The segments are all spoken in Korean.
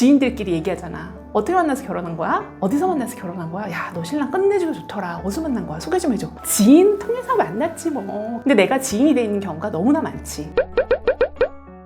지인들끼리 얘기하잖아. 어떻게 만나서 결혼한 거야? 어디서 만나서 결혼한 거야? 야, 너 신랑 끝내주고 좋더라. 어디서 만난 거야? 소개 좀 해줘. 지인 통해서 만났지 뭐. 근데 내가 지인이 돼 있는 경우가 너무나 많지.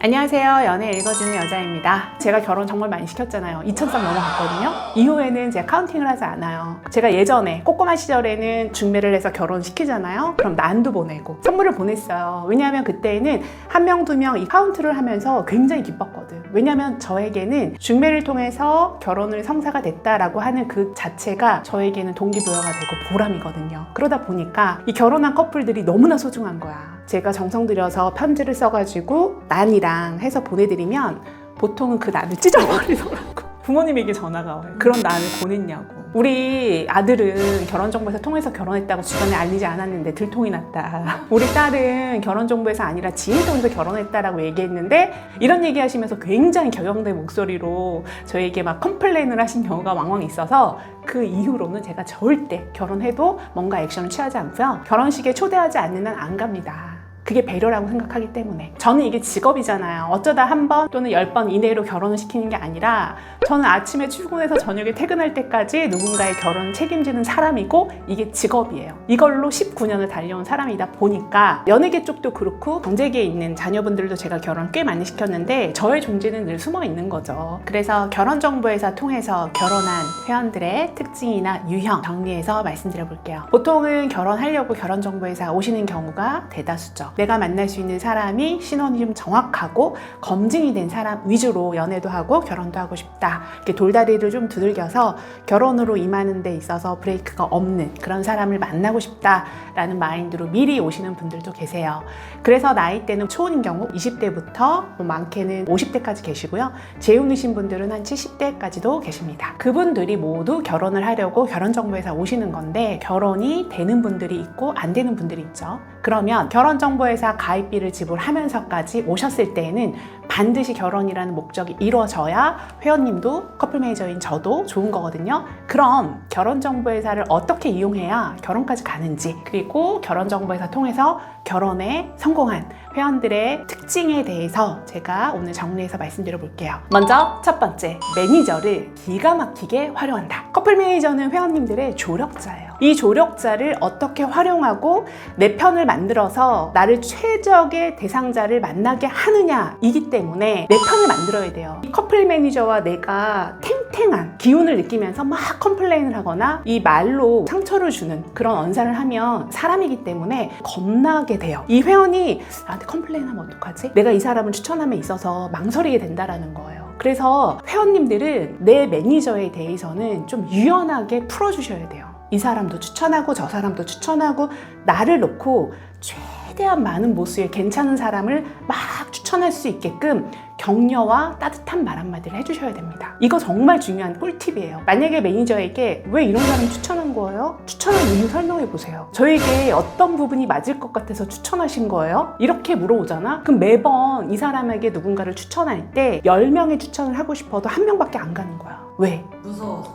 안녕하세요. 연애 읽어주는 여자입니다. 제가 결혼 정말 많이 시켰잖아요. 2,000쌍 넘어갔거든요. 이후에는 제가 카운팅을 하지 않아요. 제가 예전에 꼬꼬마 시절에는 중매를 해서 결혼시키잖아요. 그럼 난도 보내고 선물을 보냈어요. 왜냐하면 그때는 한 명, 두 명 이 카운트를 하면서 굉장히 기뻤거든. 왜냐하면 저에게는 중매를 통해서 결혼을 성사가 됐다라고 하는 그 자체가 저에게는 동기부여가 되고 보람이거든요. 그러다 보니까 이 결혼한 커플들이 너무나 소중한 거야. 제가 정성 들여서 편지를 써가지고 난이랑 해서 보내드리면 보통은 그 난을 찢어버리더라고. 부모님에게 전화가 와요. 그런 난을 보냈냐고. 우리 아들은 결혼정보에서 통해서 결혼했다고 주변에 알리지 않았는데 들통이 났다. 우리 딸은 결혼정보에서 아니라 지인 통해서 결혼했다라고 얘기했는데 이런 얘기 하시면서 굉장히 격양된 목소리로 저에게 막 컴플레인을 하신 경우가 왕왕 있어서 그 이후로는 제가 절대 결혼해도 뭔가 액션을 취하지 않고요. 결혼식에 초대하지 않는 한 안 갑니다. 그게 배려라고 생각하기 때문에. 저는 이게 직업이잖아요. 어쩌다 한 번 또는 10번 이내로 결혼을 시키는 게 아니라 저는 아침에 출근해서 저녁에 퇴근할 때까지 누군가의 결혼을 책임지는 사람이고 이게 직업이에요. 이걸로 19년을 달려온 사람이다 보니까 연예계 쪽도 그렇고 경제계에 있는 자녀분들도 제가 결혼을 꽤 많이 시켰는데 저의 존재는 늘 숨어 있는 거죠. 그래서 결혼정보회사 통해서 결혼한 회원들의 특징이나 유형 정리해서 말씀드려 볼게요. 보통은 결혼하려고 결혼정보회사 오시는 경우가 대다수죠. 내가 만날 수 있는 사람이 신원이 좀 정확하고 검증이 된 사람 위주로 연애도 하고 결혼도 하고 싶다. 이렇게 돌다리를 좀 두들겨서 결혼으로 임하는 데 있어서 브레이크가 없는 그런 사람을 만나고 싶다라는 마인드로 미리 오시는 분들도 계세요. 그래서 나이대는 초혼인 경우 20대부터 많게는 50대까지 계시고요. 재혼이신 분들은 한 70대까지도 계십니다. 그분들이 모두 결혼을 하려고 결혼정보회사 오시는 건데 결혼이 되는 분들이 있고 안 되는 분들이 있죠. 그러면 결혼정보회사 가입비를 지불하면서까지 오셨을 때에는 반드시 결혼이라는 목적이 이루어져야 회원님도 커플 매니저인 저도 좋은 거거든요. 그럼 결혼정보회사를 어떻게 이용해야 결혼까지 가는지, 그리고 결혼정보회사 통해서 결혼에 성공한 회원들의 특징에 대해서 제가 오늘 정리해서 말씀드려 볼게요. 먼저 첫 번째, 매니저를 기가 막히게 활용한다. 커플 매니저는 회원님들의 조력자예요. 이 조력자를 어떻게 활용하고 내 편을 만들어서 나를 최적의 대상자를 만나게 하느냐 이기 때문에 내 편을 만들어야 돼요. 이 커플 매니저와 내가 탱탱한 기운을 느끼면서 막 컴플레인을 하거나 이 말로 상처를 주는 그런 언사를 하면 사람이기 때문에 겁나게 돼요. 이 회원이 나한테 컴플레인하면 어떡하지? 내가 이 사람을 추천함에 있어서 망설이게 된다라는 거예요. 그래서 회원님들은 내 매니저에 대해서는 좀 유연하게 풀어주셔야 돼요. 이 사람도 추천하고 저 사람도 추천하고 나를 놓고 최대한 많은 모습의 괜찮은 사람을 막 추천할 수 있게끔 격려와 따뜻한 말 한마디를 해주셔야 됩니다. 이거 정말 중요한 꿀팁이에요. 만약에 매니저에게 왜 이런 사람 추천한 거예요? 추천한 이유 설명해 보세요. 저에게 어떤 부분이 맞을 것 같아서 추천하신 거예요? 이렇게 물어보잖아? 그럼 매번 이 사람에게 누군가를 추천할 때 10명의 추천을 하고 싶어도 1명밖에 안 가는 거야. 왜? 무서워서.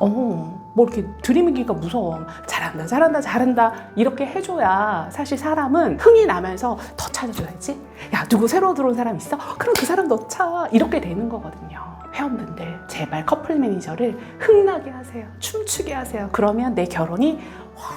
뭐 이렇게 들이미기가 무서워. 잘한다 잘한다 잘한다 이렇게 해줘야 사실 사람은 흥이 나면서 더 찾아줘야지. 야, 누구 새로 들어온 사람 있어? 그럼 그 사람 넣자. 이렇게 되는 거거든요. 회원분들 제발 커플 매니저를 흥나게 하세요. 춤추게 하세요. 그러면 내 결혼이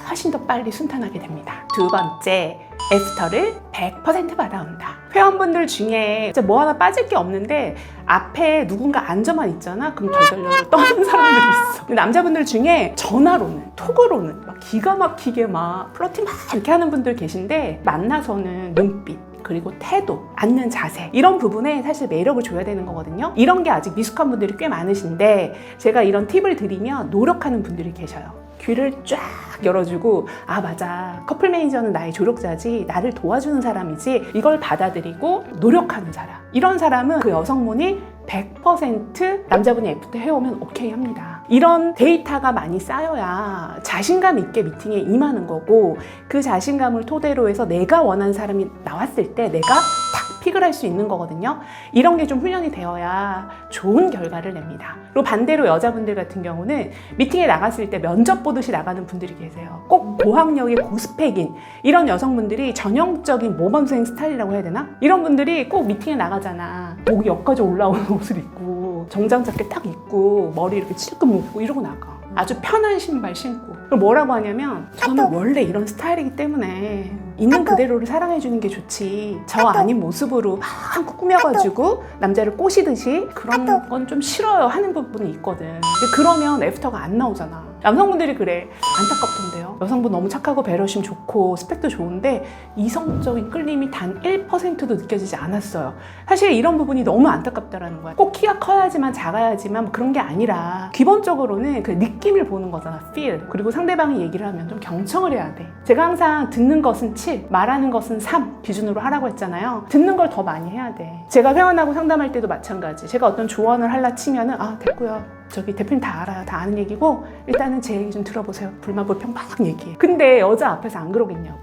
훨씬 더 빨리 순탄하게 됩니다. 두 번째, 애프터를 100% 받아온다. 회원분들 중에 진짜 뭐 하나 빠질 게 없는데 앞에 누군가 앉아만 있잖아? 그럼 덜덜덜 떠는 사람들이 있어. 근데 남자분들 중에 전화로는, 톡으로는 막 기가 막히게 막 플러팅 막 이렇게 하는 분들 계신데 만나서는 눈빛, 그리고 태도, 앉는 자세 이런 부분에 사실 매력을 줘야 되는 거거든요. 이런 게 아직 미숙한 분들이 꽤 많으신데 제가 이런 팁을 드리면 노력하는 분들이 계셔요. 귀를 쫙 열어주고 아 맞아, 커플 매니저는 나의 조력자지, 나를 도와주는 사람이지, 이걸 받아들이고 노력하는 사람, 이런 사람은 그 여성분이 100% 남자분이 애프터 해오면 오케이 합니다. 이런 데이터가 많이 쌓여야 자신감 있게 미팅에 임하는 거고, 그 자신감을 토대로 해서 내가 원하는 사람이 나왔을 때 내가 탁 픽을 할 수 있는 거거든요. 이런 게 좀 훈련이 되어야 좋은 결과를 냅니다. 그리고 반대로 여자분들 같은 경우는 미팅에 나갔을 때 면접 보듯이 나가는 분들이 계세요. 꼭 고학력의 고스펙인 이런 여성분들이 전형적인 모범생 스타일이라고 해야 되나? 이런 분들이 꼭 미팅에 나가잖아. 목이 여기까지 올라오는 옷을 입고 정장 자켓 딱 입고 머리 이렇게 찔끔 묶고 이러고 나가. 아주 편한 신발 신고. 그럼 뭐라고 하냐면 저는 원래 이런 스타일이기 때문에 있는 그대로를 사랑해주는 게 좋지 저 아닌 모습으로 막 꾸며가지고 남자를 꼬시듯이 그런 건 좀 싫어요 하는 부분이 있거든. 근데 그러면 애프터가 안 나오잖아. 남성분들이 그래. 안타깝던데요. 여성분 너무 착하고 배려심 좋고 스펙도 좋은데 이성적인 끌림이 단 1%도 느껴지지 않았어요. 사실 이런 부분이 너무 안타깝다라는 거야. 꼭 키가 커야지만 작아야지만 뭐 그런 게 아니라 기본적으로는 그 느낌을 보는 거잖아. feel. 그리고 상대방이 얘기를 하면 좀 경청을 해야 돼. 제가 항상 듣는 것은 7, 말하는 것은 3 기준으로 하라고 했잖아요. 듣는 걸 더 많이 해야 돼. 제가 회원하고 상담할 때도 마찬가지. 제가 어떤 조언을 하려 치면은 아 됐고요. 저기 대표님 다 알아요. 다 아는 얘기고 일단은 제 얘기 좀 들어보세요. 불만 불평 막 얘기해. 근데 여자 앞에서 안 그러겠냐고.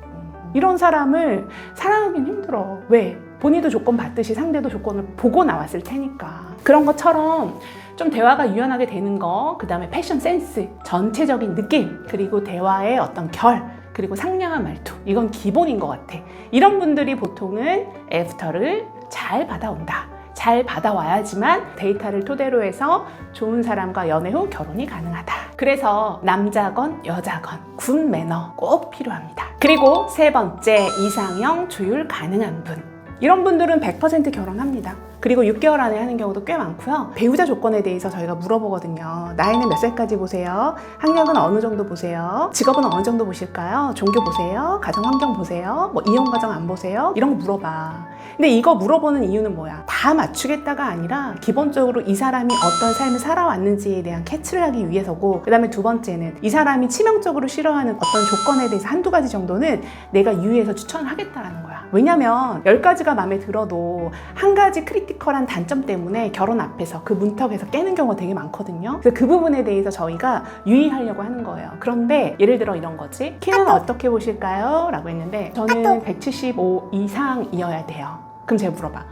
이런 사람을 사랑하긴 힘들어. 왜? 본인도 조건 받듯이 상대도 조건을 보고 나왔을 테니까. 그런 것처럼 좀 대화가 유연하게 되는 거, 그 다음에 패션 센스, 전체적인 느낌, 그리고 대화의 어떤 결, 그리고 상냥한 말투. 이건 기본인 것 같아. 이런 분들이 보통은 애프터를 잘 받아온다. 잘 받아와야지만 데이터를 토대로 해서 좋은 사람과 연애 후 결혼이 가능하다. 그래서 남자건 여자건 굿 매너 꼭 필요합니다. 그리고 세 번째, 이상형 조율 가능한 분. 이런 분들은 100% 결혼합니다. 그리고 6개월 안에 하는 경우도 꽤 많고요. 배우자 조건에 대해서 저희가 물어보거든요. 나이는 몇 살까지 보세요? 학력은 어느 정도 보세요? 직업은 어느 정도 보실까요? 종교 보세요? 가정 환경 보세요? 뭐 이혼 과정 안 보세요? 이런 거 물어봐. 근데 이거 물어보는 이유는 뭐야? 다 맞추겠다가 아니라 기본적으로 이 사람이 어떤 삶을 살아왔는지에 대한 캐치를 하기 위해서고, 그 다음에 두 번째는 이 사람이 치명적으로 싫어하는 어떤 조건에 대해서 한두 가지 정도는 내가 유의해서 추천을 하겠다라는 거야. 왜냐면 10가지가 마음에 들어도 한 가지 크리티컬한 단점 때문에 결혼 앞에서 그 문턱에서 깨는 경우가 되게 많거든요. 그래서 그 부분에 대해서 저희가 유의하려고 하는 거예요. 그런데 예를 들어 이런 거지. 키는 어떻게 보실까요? 라고 했는데 저는 175 이상이어야 돼요. 그럼 제가 물어봐.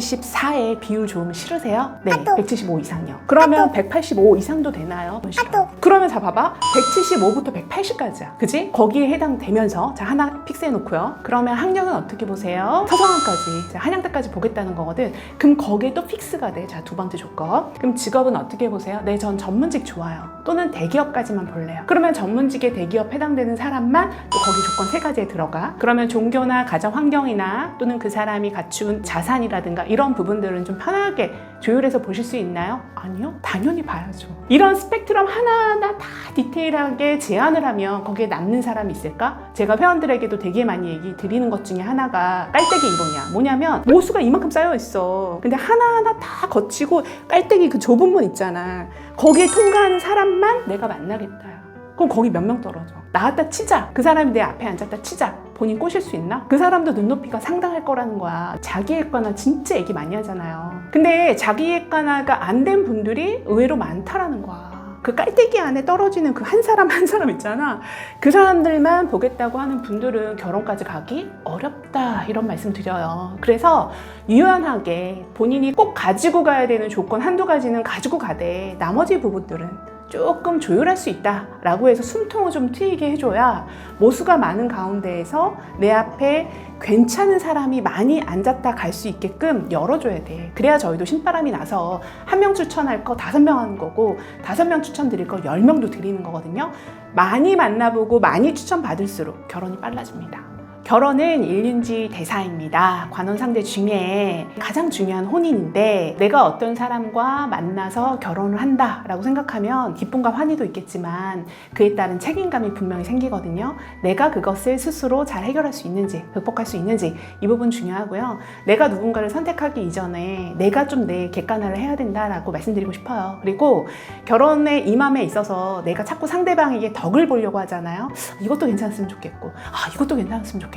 174에 비율 좋으면 싫으세요? 네, 175 이상요. 그러면 185 이상도 되나요? 싫어. 그러면 자 봐봐. 175부터 180까지야. 그지? 거기에 해당되면서 자 하나 픽스해 놓고요. 그러면 학력은 어떻게 보세요? 서성한까지, 자, 한양대까지 보겠다는 거거든. 그럼 거기에 또 픽스가 돼. 자, 두 번째 조건. 그럼 직업은 어떻게 보세요? 네, 전 전문직 좋아요. 또는 대기업까지만 볼래요. 그러면 전문직에 대기업 해당되는 사람만 또 거기 조건 세 가지에 들어가. 그러면 종교나 가정 환경이나 또는 그 사람이 갖춘 자산이라든가 이런 부분들은 좀 편하게 조율해서 보실 수 있나요? 아니요? 당연히 봐야죠. 이런 스펙트럼 하나하나 다 디테일하게 제안을 하면 거기에 남는 사람이 있을까? 제가 회원들에게도 되게 많이 얘기 드리는 것 중에 하나가 깔때기 이론이야. 뭐냐면 모수가 이만큼 쌓여 있어. 근데 하나하나 다 거치고 깔때기 그 좁은 문 있잖아. 거기에 통과하는 사람만 내가 만나겠다. 그럼 거기 몇 명 떨어져. 나왔다 치자. 그 사람이 내 앞에 앉았다 치자. 본인 꼬실 수 있나? 그 사람도 눈높이가 상당할 거라는 거야. 자기애과나 진짜 얘기 많이 하잖아요. 근데 자기애과나가 안 된 분들이 의외로 많다라는 거야. 그 깔때기 안에 떨어지는 그 한 사람 한 사람 있잖아. 그 사람들만 보겠다고 하는 분들은 결혼까지 가기 어렵다 이런 말씀 드려요. 그래서 유연하게 본인이 꼭 가지고 가야 되는 조건 한두 가지는 가지고 가되 나머지 부분들은 조금 조율할 수 있다라고 해서 숨통을 좀 트이게 해줘야 모수가 많은 가운데에서 내 앞에 괜찮은 사람이 많이 앉았다 갈 수 있게끔 열어줘야 돼. 그래야 저희도 신바람이 나서 한 명 추천할 거 5명 하는 거고 5명 추천드릴 거 10명도 드리는 거거든요. 많이 만나보고 많이 추천받을수록 결혼이 빨라집니다. 결혼은 일륜지 대사입니다. 관원 상대 중에 가장 중요한 혼인인데 내가 어떤 사람과 만나서 결혼을 한다라고 생각하면 기쁨과 환희도 있겠지만 그에 따른 책임감이 분명히 생기거든요. 내가 그것을 스스로 잘 해결할 수 있는지 극복할 수 있는지 이 부분 중요하고요. 내가 누군가를 선택하기 이전에 내가 좀 내 객관화를 해야 된다라고 말씀드리고 싶어요. 그리고 결혼의 임함에 있어서 내가 자꾸 상대방에게 덕을 보려고 하잖아요. 이것도 괜찮았으면 좋겠고 이것도 괜찮았으면 좋겠고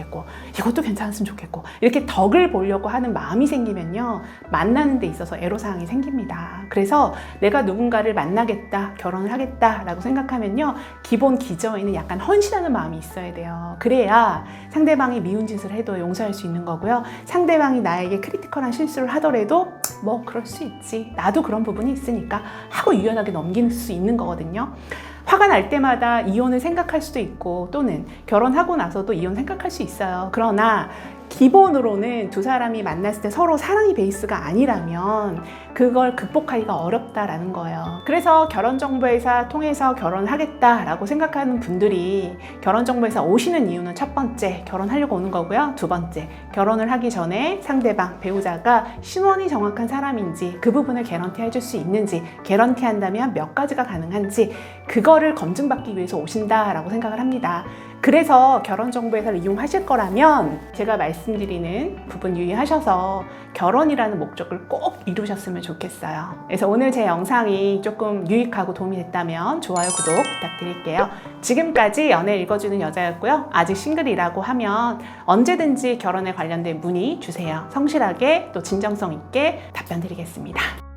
이것도 괜찮았으면 좋겠고 이렇게 덕을 보려고 하는 마음이 생기면요 만나는 데 있어서 애로사항이 생깁니다. 그래서 내가 누군가를 만나겠다 결혼을 하겠다라고 생각하면요 기본 기저에는 약간 헌신하는 마음이 있어야 돼요. 그래야 상대방이 미운 짓을 해도 용서할 수 있는 거고요. 상대방이 나에게 크리티컬한 실수를 하더라도 뭐 그럴 수 있지 나도 그런 부분이 있으니까 하고 유연하게 넘길 수 있는 거거든요. 화가 날 때마다 이혼을 생각할 수도 있고 또는 결혼하고 나서도 이혼 생각할 수 있어요. 그러나 기본으로는 두 사람이 만났을 때 서로 사랑이 베이스가 아니라면 그걸 극복하기가 어렵다라는 거예요. 그래서 결혼정보회사 통해서 결혼하겠다라고 생각하는 분들이 결혼정보회사 오시는 이유는 첫 번째, 결혼하려고 오는 거고요. 두 번째, 결혼을 하기 전에 상대방, 배우자가 신원이 정확한 사람인지 그 부분을 개런티 해줄 수 있는지, 개런티 한다면 몇 가지가 가능한지 그거를 검증받기 위해서 오신다라고 생각을 합니다. 그래서 결혼정보회사를 이용하실 거라면 제가 말씀드리는 부분 유의하셔서 결혼이라는 목적을 꼭 이루셨으면 좋겠어요. 그래서 오늘 제 영상이 조금 유익하고 도움이 됐다면 좋아요, 구독 부탁드릴게요. 지금까지 연애 읽어주는 여자였고요. 아직 싱글이라고 하면 언제든지 결혼에 관련된 문의 주세요. 성실하게 또 진정성 있게 답변 드리겠습니다.